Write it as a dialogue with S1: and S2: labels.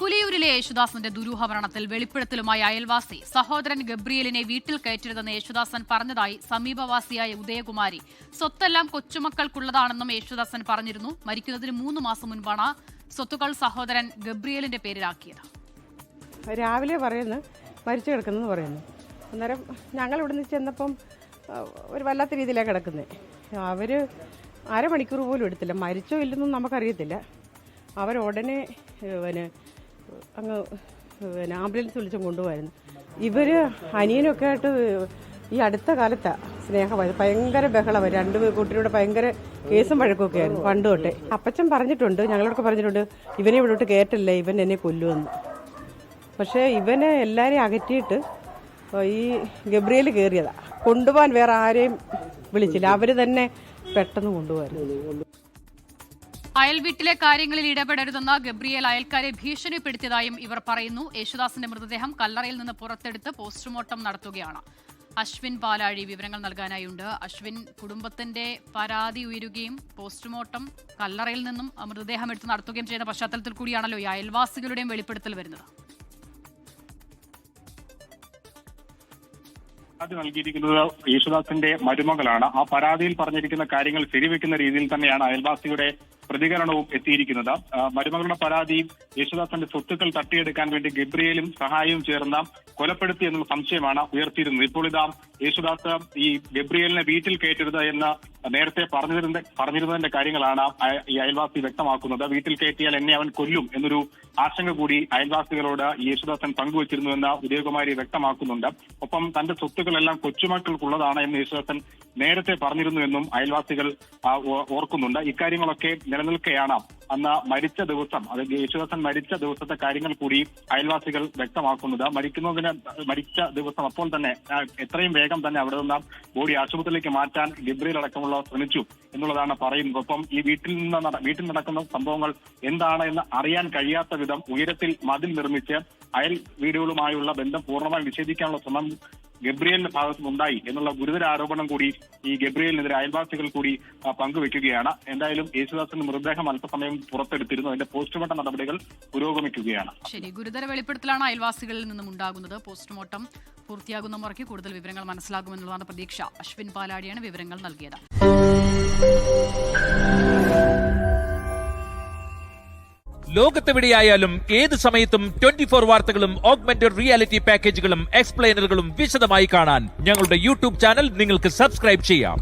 S1: പുലിയൂരിലെ യേശുദാസന്റെ ദുരൂഹമരണത്തിൽ വെളിപ്പെടുത്തലുമായി അയൽവാസി സഹോദരൻ ഗബ്രിയേലിനെ വീട്ടിൽ കയറ്റരുതെന്ന് യേശുദാസൻ പറഞ്ഞതായി സമീപവാസിയായ ഉദയകുമാരി. സ്വത്തെല്ലാം കൊച്ചുമക്കൾക്കുള്ളതാണെന്നും യേശുദാസൻ പറഞ്ഞിരുന്നു. മരിക്കുന്നതിന് 3 മാസം മുൻപാണ് സ്വത്തുക്കൾ സഹോദരൻ ഗബ്രിയേലിന്റെ പേരിലാക്കിയത്.
S2: രാവിലെ പറയുന്നു മരിച്ചു കിടക്കുന്നെന്ന് പറയുന്നു. അന്നേരം ഞങ്ങൾ ഇവിടുന്ന് ചെന്നപ്പം ഒരു വല്ലാത്ത രീതിയിലാണ് കിടക്കുന്നത്. അവർ അരമണിക്കൂർ പോലും എടുത്തില്ല. മരിച്ചോ ഇല്ലെന്നും നമുക്കറിയത്തില്ല. അവരുടനെ അങ്ങ് ആംബുലൻസ് വിളിച്ചും കൊണ്ടുപോയിരുന്നു. ഇവർ അനിയനൊക്കെ ആയിട്ട് ഈ അടുത്ത കാലത്താണ് സ്നേഹമായത്. ഭയങ്കര ബഹളമാണ്. 2 കൂട്ടരുടെ ഭയങ്കര കേസും വഴക്കൊക്കെ ആയിരുന്നു പണ്ട് തൊട്ടേ. അപ്പച്ചൻ പറഞ്ഞിട്ടുണ്ട്, ഞങ്ങളൊക്കെ പറഞ്ഞിട്ടുണ്ട്, ഇവനെ ഇവിടോട്ട് കയറ്റല്ലേ, ഇവൻ എന്നെ കൊല്ലുമെന്ന്. പക്ഷേ ഇവനെ എല്ലാവരെയും അകറ്റിയിട്ട് ഈ ഗബ്രിയേൽ കയറിയതാണ്. കൊണ്ടുപോകാൻ വേറെ ആരെയും വിളിച്ചില്ല. അവർ തന്നെ പെട്ടെന്ന് കൊണ്ടുപോകായിരുന്നു.
S1: അയൽ വീട്ടിലെ കാര്യങ്ങളിൽ ഇടപെടരുതെന്ന ഗബ്രിയേൽ അയൽക്കാരെ ഭീഷണിപ്പെടുത്തിയതായും ഇവർ പറയുന്നു. യേശുദാസിന്റെ മൃതദേഹം കല്ലറയിൽ നിന്ന് പുറത്തെടുത്ത് പോസ്റ്റ്മോർട്ടം നടത്തുകയാണ്. അശ്വിൻ പാലാഴി വിവരങ്ങൾ നൽകാനായുണ്ട്. അശ്വിൻ, കുടുംബത്തിന്റെ പരാതി ഉയരുകയും പോസ്റ്റ്മോർട്ടം കല്ലറയിൽ നിന്നും മൃതദേഹം എടുത്ത് നടത്തുകയും ചെയ്യുന്ന പശ്ചാത്തലത്തിൽ കൂടിയാണല്ലോ ഈ അയൽവാസികളുടെയും വെളിപ്പെടുത്തൽ വരുന്നത്.
S3: പരാതി നൽകിയിരിക്കുന്നത് യേശുദാസിന്റെ മരുമകളാണ്. ആ പരാതിയിൽ പറഞ്ഞിരിക്കുന്ന കാര്യങ്ങൾ ശരിവെക്കുന്ന രീതിയിൽ തന്നെയാണ് അയൽവാസിയുടെ പ്രതികരണവും എത്തിയിരിക്കുന്നത്. മരുമകളുടെ പരാതിയും യേശുദാസിന്റെ സ്വത്തുക്കൾ തട്ടിയെടുക്കാൻ വേണ്ടി ഗബ്രിയേലും സഹായവും ചേർന്ന കൊലപ്പെടുത്തി എന്നുള്ള സംശയമാണ് ഉയർത്തിയിരുന്നത്. ഇപ്പോൾ ഇതാ യേശുദാസ് ഈ ഗബ്രിയേലിനെ വീട്ടിൽ കയറ്റരുത് എന്ന് നേരത്തെ പറഞ്ഞിരുന്നതിന്റെ കാര്യങ്ങളാണ് ഈ അയൽവാസി വ്യക്തമാക്കുന്നത്. വീട്ടിൽ കയറ്റിയാൽ എന്നെ അവൻ കൊല്ലും എന്നൊരു ആശങ്ക കൂടി അയൽവാസികളോട് യേശുദാസൻ പങ്കുവച്ചിരുന്നുവെന്ന് ഉദയകുമാരി വ്യക്തമാക്കുന്നുണ്ട്. ഒപ്പം തന്റെ സ്വത്തുക്കളെല്ലാം കൊച്ചുമക്കൾക്കുള്ളതാണ് എന്ന് യേശുദാസൻ നേരത്തെ പറഞ്ഞിരുന്നുവെന്നും അയൽവാസികൾ ഓർക്കുന്നുണ്ട്. ഇക്കാര്യങ്ങളൊക്കെ നിലനിൽക്കെയാണ് അന്ന് മരിച്ച ദിവസം, അതായത് യേശുദാസൻ മരിച്ച ദിവസത്തെ കാര്യങ്ങൾ കൂടി അയൽവാസികൾ വ്യക്തമാക്കുന്നത്. മരിച്ച ദിവസം അപ്പോൾ തന്നെ എത്രയും വേഗം തന്നെ അവിടെ നിന്ന് ബോഡി ആശുപത്രിയിലേക്ക് മാറ്റാൻ ഗബ്രിയേൽ അടക്കമുള്ള ശ്രമിച്ചു എന്നുള്ളതാണ് പറയുന്നത്. ഒപ്പം ഈ വീട്ടിൽ നടക്കുന്ന സംഭവങ്ങൾ എന്താണ് എന്ന് അറിയാൻ കഴിയാത്ത വിധം ഉയരത്തിൽ മതിൽ നിർമ്മിച്ച് അയൽ വീടുകളുമായുള്ള ബന്ധം പൂർണ്ണമായി വിച്ഛേദിക്കാനുള്ള ശ്രമം ഗബ്രിയേലിന്റെ ഭാഗത്തുനിന്നുണ്ടായി എന്നുള്ള ഗുരുതര ആരോപണം കൂടി ഈ ഗബ്രിയേലിനെതിരെ അയൽവാസികൾ കൂടി പങ്കുവെക്കുകയാണ്. എന്തായാലും യേശുദാസിന്റെ മൃതദേഹം അല്പസമയം പുറത്തെടുത്തിരുന്നു. അതിന്റെ പോസ്റ്റ്മോർട്ടം നടപടികൾ പുരോഗമിക്കുകയാണ്.
S1: ശരി, ഗുരുതര വെളിപ്പെടുത്തലാണ് അയൽവാസികളിൽ നിന്നും ഉണ്ടാകുന്നത്. പോസ്റ്റ്മോർട്ടം പൂർത്തിയാകുന്ന മുറയ്ക്ക് കൂടുതൽ വിവരങ്ങൾ മനസ്സിലാകുമെന്നുള്ളതാണ് പ്രതീക്ഷ. അശ്വിൻ പാലാടിയാണ് വിവരങ്ങൾ നൽകിയത്.
S4: ലോകത്തെവിടെയായാലും ഏത് സമയത്തും 24 വാർത്തകളും ഓഗ്മെന്റഡ് റിയാലിറ്റി പാക്കേജുകളും എക്സ്പ്ലെയിനറുകളും വിശദമായി കാണാൻ ഞങ്ങളുടെ യൂട്യൂബ് ചാനൽ നിങ്ങൾക്ക് സബ്സ്ക്രൈബ് ചെയ്യാം.